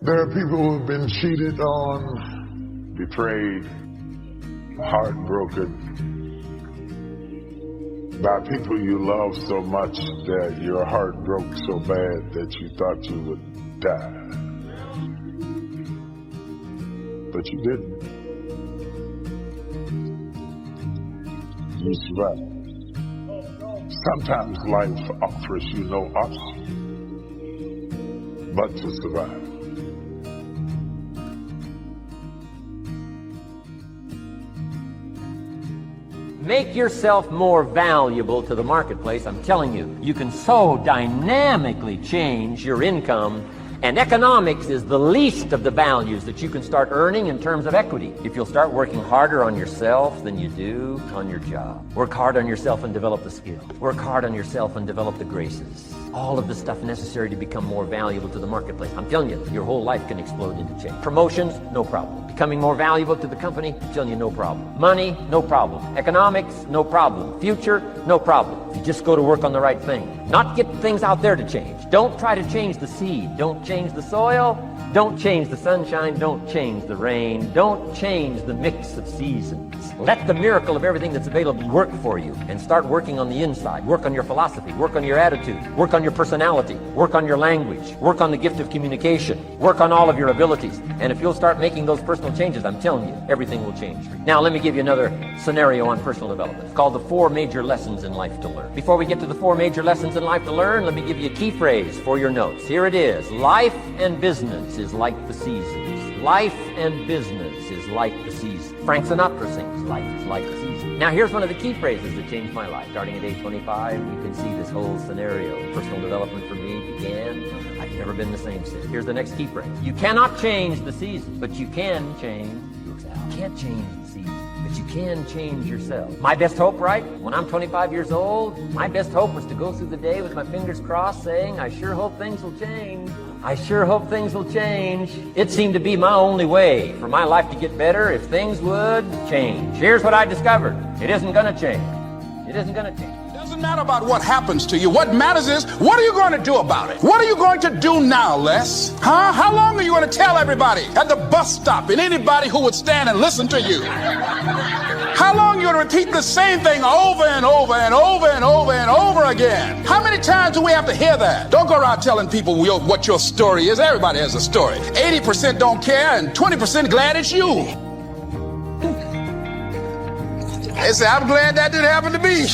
There are people who have been cheated on, betrayed, heartbroken by people you love so much that your heart broke so bad that you thought you would die. But you didn't. You survived. Sometimes life offers you no option but to survive. Make yourself more valuable to the marketplace. I'm telling you, you can so dynamically change your income, and economics is the least of the values that you can start earning in terms of equity. If you'll start working harder on yourself than you do on your job. Work hard on yourself and develop the skill. Work hard on yourself and develop the graces. All of the stuff necessary to become more valuable to the marketplace. I'm telling you, your whole life can explode into change. Promotions, no problem. Becoming more valuable to the company, I'm telling you, no problem. Money, no problem. Economics, no problem. Future, no problem. If you just go to work on the right thing. Not get things out there to change. Don't try to change the seed. Don't change the soil. Don't change the sunshine. Don't change the rain. Don't change the mix of seasons. Let the miracle of everything that's available work for you, and start working on the inside. Work on your philosophy. Work on your attitude. Work on your personality. Work on your language. Work on the gift of communication. Work on all of your abilities. And if you'll start making those personal changes, I'm telling you, everything will change for you. Now, let me give you another scenario on personal development. It's called the 4 major lessons in life to learn. Before we get to the 4 major lessons in life to learn, let me give you a key phrase for your notes. Here it is. Life and business is like the seasons. Life and business is like the seasons. Frank Sinatra sings, life is like the seasons. Now, here's one of the key phrases that changed my life. Starting at age 25, you can see this whole scenario. Personal development for me began. I've never been the same since. Here's the next key phrase. You cannot change the season, but you can change yourself. You can't change the season, but you can change yourself. My best hope, right? When I'm 25 years old, my best hope was to go through the day with my fingers crossed saying, I sure hope things will change. I sure hope things will change. It seemed to be my only way for my life to get better if things would change. Here's what I discovered. It isn't going to change. It isn't going to change. It doesn't matter about what happens to you. What matters is, what are you going to do about it? What are you going to do now, Les? Huh? How long are you going to tell everybody at the bus stop and anybody who would stand and listen to you? How long are you going to repeat the same thing over and over and over and over and over again? How many times do we have to hear that? Don't go around telling people what your story is. Everybody has a story. 80% don't care and 20% glad it's you. They say, I'm glad that didn't happen to me.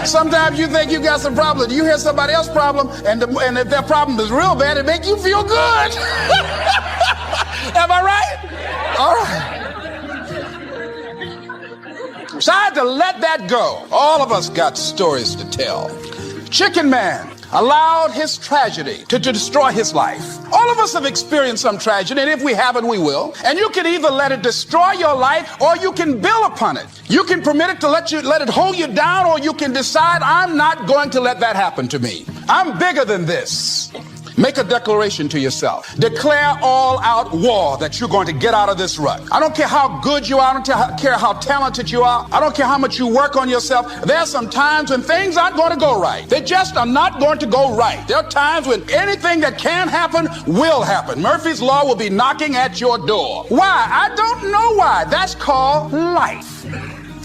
Sometimes you think you got some problem. You hear somebody else's problem, and if their problem is real bad, it makes you feel good. Am I right? All right. So I had to let that go. All of us got stories to tell. Chicken Man allowed his tragedy to destroy his life. All of us have experienced some tragedy, and if we haven't, we will. And you can either let it destroy your life, or you can build upon it. You can permit it to let it hold you down, or you can decide, I'm not going to let that happen to me. I'm bigger than this. Make a declaration to yourself. Declare all-out war that you're going to get out of this rut. I don't care how good you are. I don't care how talented you are. I don't care how much you work on yourself. There are some times when things aren't going to go right. They just are not going to go right. There are times when anything that can happen will happen. Murphy's Law will be knocking at your door. Why? I don't know why. That's called life.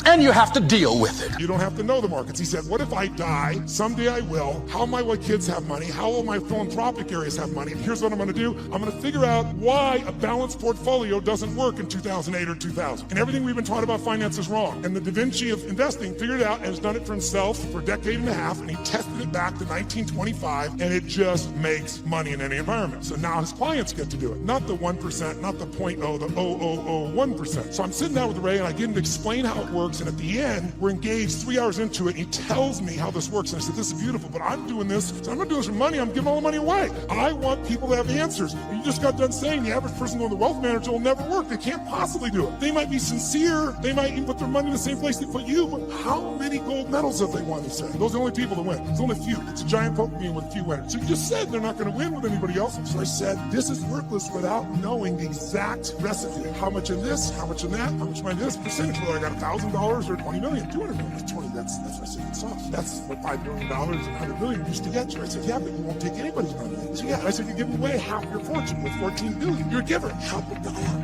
And you have to deal with it. You don't have to know the markets. He said, what if I die? Someday I will. How might my kids have money? How will my philanthropic areas have money? And here's what I'm going to do. I'm going to figure out why a balanced portfolio doesn't work in 2008 or 2000. And everything we've been taught about finance is wrong. And the Da Vinci of investing figured it out and has done it for himself for a decade and a half. And he tested it back to 1925. And it just makes money in any environment. So now his clients get to do it. Not the 1%, not the 0.0, the 0.001%. So I'm sitting down with Ray and I get him to explain how it works. And at the end, we're engaged 3 hours into it. And he tells me how this works. And I said, this is beautiful, but I'm doing this. So I'm not doing this for money. I'm giving all the money away. I want people to have answers. And you just got done saying the average person going to the wealth manager will never work. They can't possibly do it. They might be sincere. They might even put their money in the same place they put you. But how many gold medals have they won, he said? Those are the only people that win. There's only a few. It's a giant poker game with a few winners. So you just said they're not going to win with anybody else. So I said, this is worthless without knowing the exact recipe. How much in this, how much in that, how much in this percentage. Well, I got $1,000 or 20 million, 200 million. That's 20. That's what I said. It's off. That's what $5 billion and 100 million used to get you. I said, yeah, but you won't take anybody's money. So yeah, I said, you're giving away half your fortune with 14 billion. You're a giver. Help a guy out.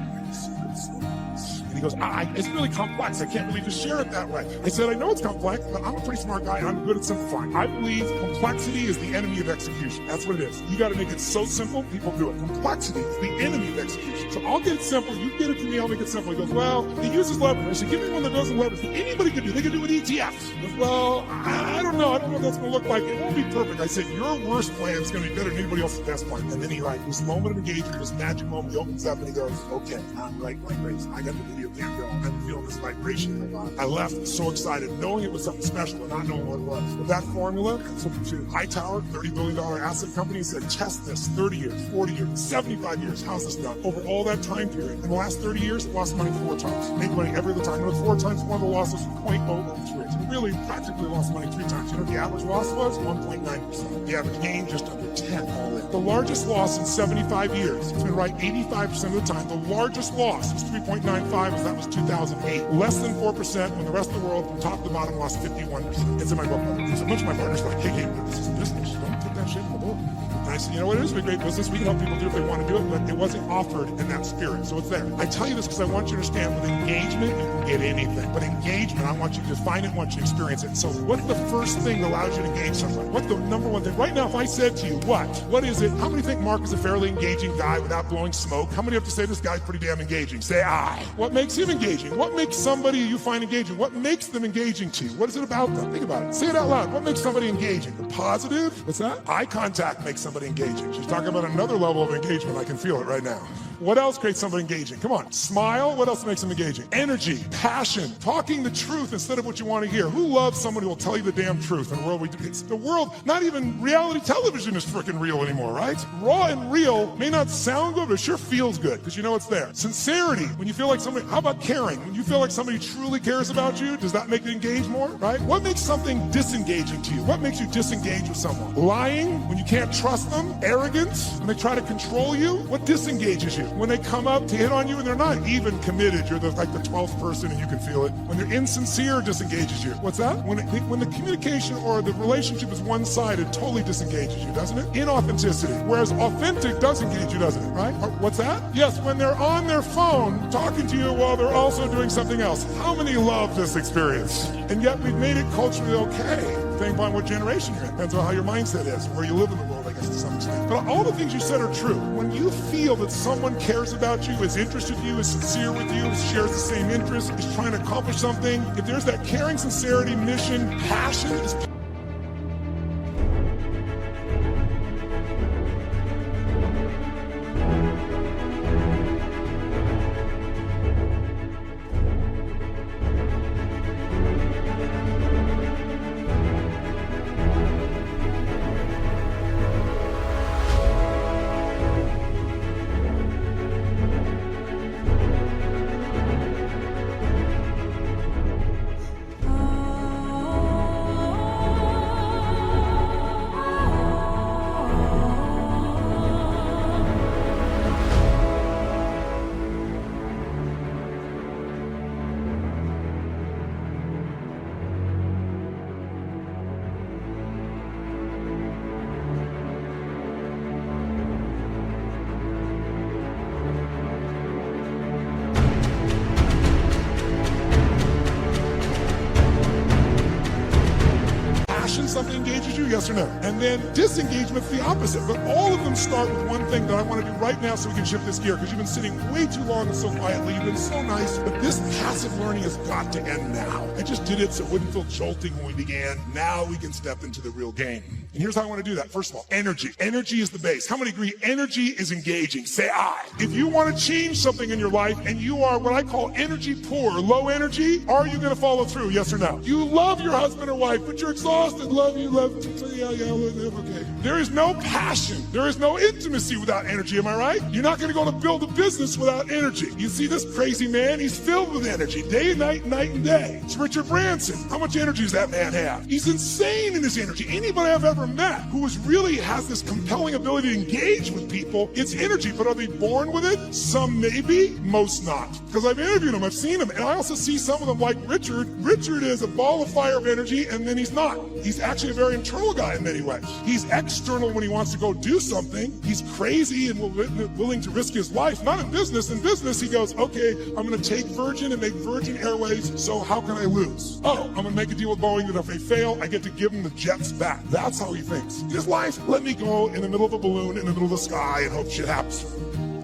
And he goes, it's really complex. I can't really just share it that way. I said, I know it's complex, but I'm a pretty smart guy and I'm good at simplifying. I believe complexity is the enemy of execution. That's what it is. You got to make it so simple, people do it. Complexity is the enemy of execution. So I'll get it simple. You get it to me, I'll make it simple. He goes, well, he uses leverage. I said, give me one that doesn't leverage. Anybody can do. They can do it ETFs. He goes, well, I don't know. I don't know what that's going to look like. It won't be perfect. I said, your worst plan is going to be better than anybody else's best plan. And then he this moment of engagement, this magic moment, he opens up and he goes, okay, I'm right like race. I got the video game going. I'm feeling this vibration in my body. I left so excited, knowing it was something special and not knowing what it was. But that formula, so to Hightower, $30 billion asset company, said, test this 30 years, 40 years, 75 years. How's this done? Over all that time period. In the last 30 years, it lost money 4 times. Made money every other time. And it was 4 times, one of the losses was 0.003. So really, practically lost money 3 times. You know what the average loss was? 1.9%. The average gain, just under 10 all in. The largest loss in 75 years. It's been right 85% of the time. The largest loss was 3.95, as that was 2008. Less than 4% when the rest of the world from top to bottom lost 51%. It's in my book. So much of my partners are like, hey, this is business. Don't put that shit in the book. And I said, you know what, it is a great business. We can help people do it if they want to do it, but it wasn't offered in that spirit. So it's there. I tell you this because I want you to understand with engagement, you can get anything. But engagement, I want you to define it, I want you to experience it. So what's the first thing that allows you to engage someone? What's the number one thing? Right now, if I said to you, what is it? How many think Mark is a fairly engaging guy without blowing smoke? How many have to say this guy's pretty damn engaging? Say I. What makes him engaging? What makes somebody you find engaging? What makes them engaging to you? What is it about them? Think about it. Say it out loud. What makes somebody engaging? The positive? What's that? Eye contact makes somebody engaging. She's talking about another level of engagement. I can feel it right now. What else creates somebody engaging? Come on. Smile. What else makes them engaging? Energy, passion, talking the truth instead of what you want to hear. Who loves someone who will tell you the damn truth in the world we do? It's the world, not even reality television is freaking real anymore, right? Raw and real may not sound good, but it sure feels good because you know it's there. Sincerity, when you feel like somebody, how about caring? When you feel like somebody truly cares about you, does that make you engage more, right? What makes something disengaging to you? What makes you disengage with someone? Lying, when you can't trust them. Arrogance, when they try to control you. What disengages you? When they come up to hit on you and they're not even committed, you're like the 12th person and you can feel it. When they're insincere, disengages you. What's that? When the communication or the relationship is one-sided, totally disengages you, doesn't it? Inauthenticity. Whereas authentic does engage you, doesn't it? Right? What's that? Yes, when they're on their phone talking to you while they're also doing something else. How many love this experience? And yet we've made it culturally okay. Depending upon what generation you're in. Depends on how your mindset is, where you live in the world, I guess, to some extent. But all the things you said are true. When you feel that someone cares about you, is interested in you, is sincere with you, shares the same interests, is trying to accomplish something, if there's that caring, sincerity, mission, passion, is something engages you, yes or no? And then disengagement's the opposite. But all of them start with one thing that I want to do right now so we can shift this gear, because you've been sitting way too long and so quietly. You've been so nice. But this passive learning has got to end now. I just did it so it wouldn't feel jolting when we began. Now we can step into the real game. And here's how I want to do that. First of all, energy. Energy is the base. How many agree energy is engaging? Say I. If you want to change something in your life and you are what I call energy poor, low energy, are you going to follow through? Yes or no? You love your husband or wife, but you're exhausted. Love you, okay. There is no passion. There is no intimacy without energy. Am I right? You're not going to go to build a business without energy. You see this crazy man? He's filled with energy day and night and day. It's Richard Branson. How much energy does that man have? He's insane in his energy. Anybody I've ever ever met who really has this compelling ability to engage with people. It's energy, but are they born with it? Some maybe, most not. Because I've interviewed them, I've seen them, and I also see some of them like Richard. Richard is a ball of fire of energy, and then he's not. He's actually a very internal guy in many ways. He's external when he wants to go do something. He's crazy and willing to risk his life. Not in business. In business, he goes, okay, I'm going to take Virgin and make Virgin Airways, so how can I lose? Oh, I'm going to make a deal with Boeing that if they fail, I get to give them the jets back. That's how he thinks. His life, let me go in the middle of a balloon in the middle of the sky and hope shit happens.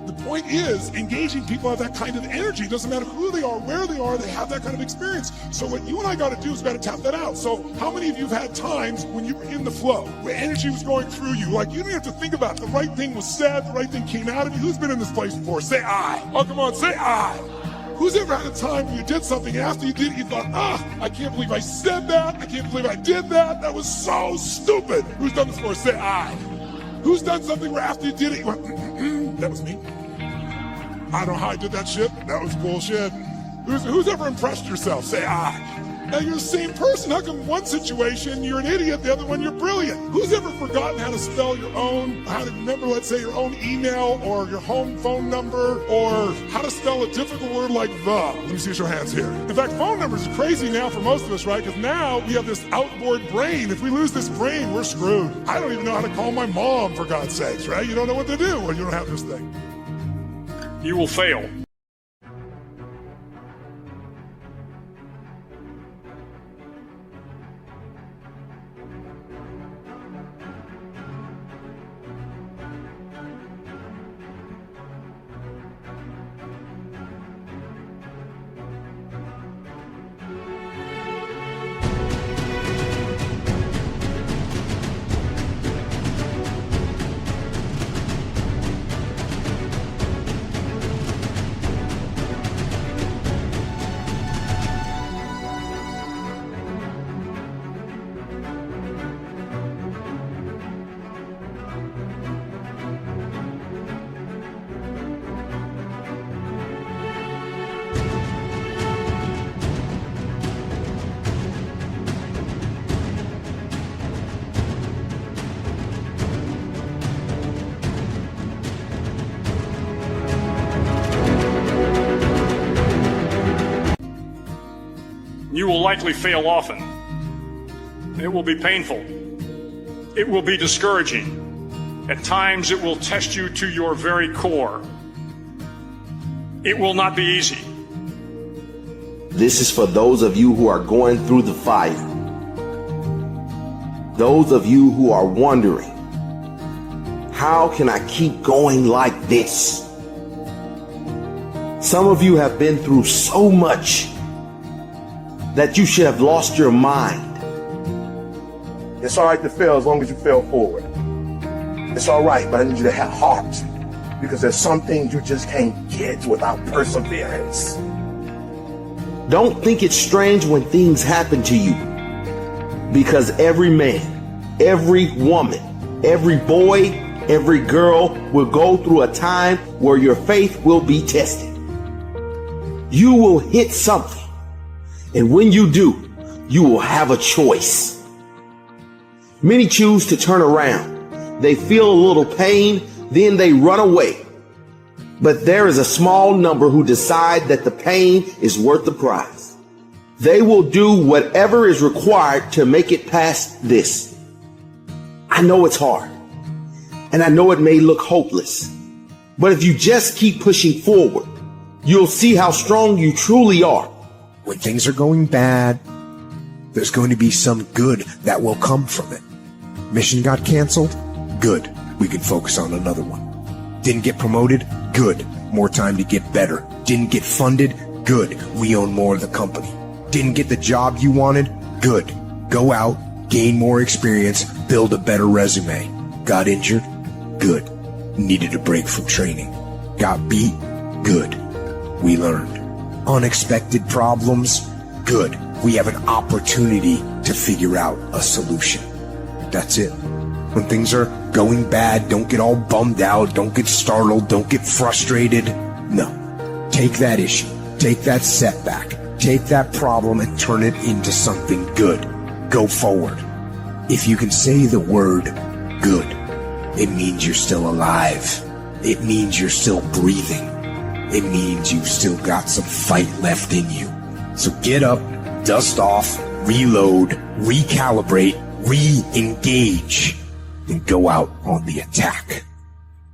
The point is, engaging people have that kind of energy. It doesn't matter who they are, where they are, they have that kind of experience. So what you and I got to do is got to tap that out. So how many of you have had times when you were in the flow, where energy was going through you, like you didn't have to think about it. The right thing was said, the right thing came out of you. Who's been in this place before? Say I. Oh, come on, say I. Who's ever had a time when you did something and after you did it, you thought, I can't believe I said that. I can't believe I did that. That was so stupid. Who's done this before? Say I. Who's done something where after you did it, you went, that was me. I don't know how I did that shit. That was bullshit. Who's ever impressed yourself? Say I. Now you're the same person. How come one situation you're an idiot, the other one you're brilliant? Who's ever forgotten how to spell your own, how to remember, let's say, your own email or your home phone number, or how to spell a difficult word like the? Let me see your hands here. In fact, phone numbers are crazy now for most of us, right? Because now we have this outboard brain. If we lose this brain, we're screwed. I don't even know how to call my mom, for God's sakes, right? You don't know what to do when you don't have this thing. You will fail. You will likely fail often. It will be painful. It will be discouraging. At times it will test you to your very core. It will not be easy. This is for those of you who are going through the fire. Those of you who are wondering, how can I keep going like this? Some of you have been through so much that you should have lost your mind. It's all right to fail as long as you fail forward. It's all right, but I need you to have heart, because there's some things you just can't get without perseverance. Don't think it's strange when things happen to you, because every man, every woman, every boy, every girl will go through a time where your faith will be tested. You will hit something. And when you do, you will have a choice. Many choose to turn around. They feel a little pain, then they run away. But there is a small number who decide that the pain is worth the price. They will do whatever is required to make it past this. I know it's hard, and I know it may look hopeless. But if you just keep pushing forward, you'll see how strong you truly are. When things are going bad, there's going to be some good that will come from it. Mission got canceled? Good. We can focus on another one. Didn't get promoted? Good. More time to get better. Didn't get funded? Good. We own more of the company. Didn't get the job you wanted? Good. Go out, gain more experience, build a better resume. Got injured? Good. Needed a break from training. Got beat? Good. We learned. Unexpected problems? Good. We have an opportunity to figure out a solution. That's it. When things are going bad, don't get all bummed out, don't get startled, don't get frustrated. No. Take that issue, take that setback, take that problem and turn it into something good. Go forward. If you can say the word good, it means you're still alive. It means you're still breathing. It means you've still got some fight left in you. So get up, dust off, reload, recalibrate, re-engage, and go out on the attack.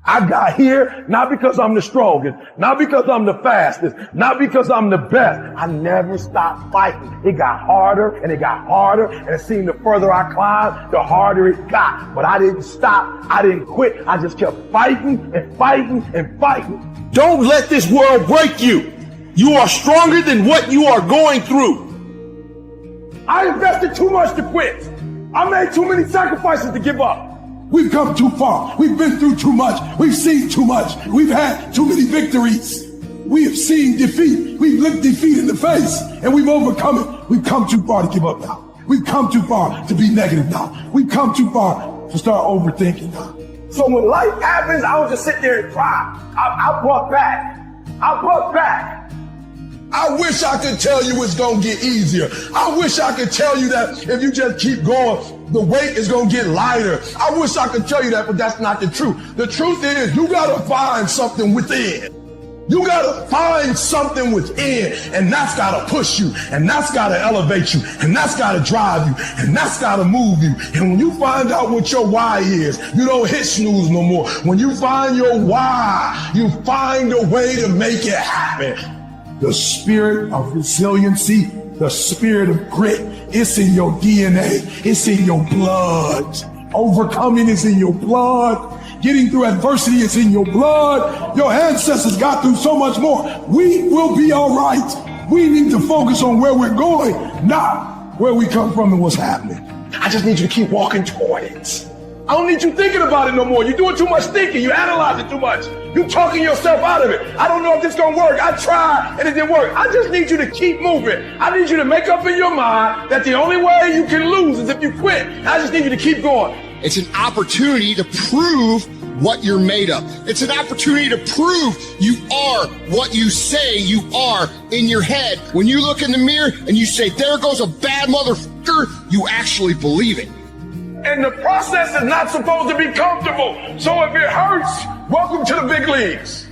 I got here not because I'm the strongest, not because I'm the fastest, not because I'm the best. I never stopped fighting. It got harder and it got harder, and it seemed the further I climbed, the harder it got. But I didn't stop. I didn't quit. I just kept fighting and fighting and fighting. Don't let this world break you. You are stronger than what you are going through. I invested too much to quit. I made too many sacrifices to give up. We've come too far. We've been through too much. We've seen too much. We've had too many victories. We have seen defeat. We've looked defeat in the face and we've overcome it. We've come too far to give up now. We've come too far to be negative now. We've come too far to start overthinking now. So when life happens, I don't just sit there and cry. I buck back. I buck back. I wish I could tell you it's gonna get easier. I wish I could tell you that if you just keep going, the weight is gonna get lighter. I wish I could tell you that, but that's not the truth. The truth is you gotta find something within. You gotta find something within, and that's gotta push you, and that's gotta elevate you, and that's gotta drive you, and that's gotta move you. And when you find out what your why is, you don't hit snooze no more. When you find your why, you find a way to make it happen. The spirit of resiliency, the spirit of grit, it's in your DNA. It's in your blood. Overcoming is in your blood. Getting through adversity is in your blood. Your ancestors got through so much more. We will be all right. We need to focus on where we're going, not where we come from and what's happening. I just need you to keep walking toward it. I don't need you thinking about it no more. You're doing too much thinking. You analyze it too much. You're talking yourself out of it. I don't know if this is going to work. I tried and it didn't work. I just need you to keep moving. I need you to make up in your mind that the only way you can lose is if you quit. I just need you to keep going. It's an opportunity to prove what you're made of. It's an opportunity to prove you are what you say you are in your head. When you look in the mirror and you say, there goes a bad motherfucker, you actually believe it. And the process is not supposed to be comfortable. So if it hurts, welcome to the big leagues.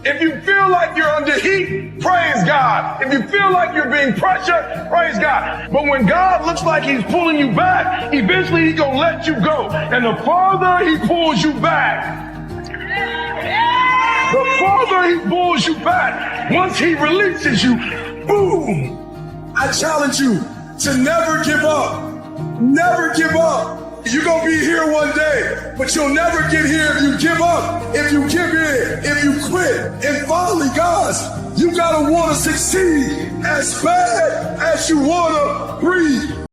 If you feel like you're under heat, praise God. If you feel like you're being pressured, praise God. But when God looks like he's pulling you back, eventually he's going to let you go. And the farther he pulls you back, once he releases you, boom. I challenge you to never give up. Never give up. You're going to be here one day, but you'll never get here if you give up, if you give in, if you quit. And finally, guys, you got to want to succeed as bad as you want to breathe.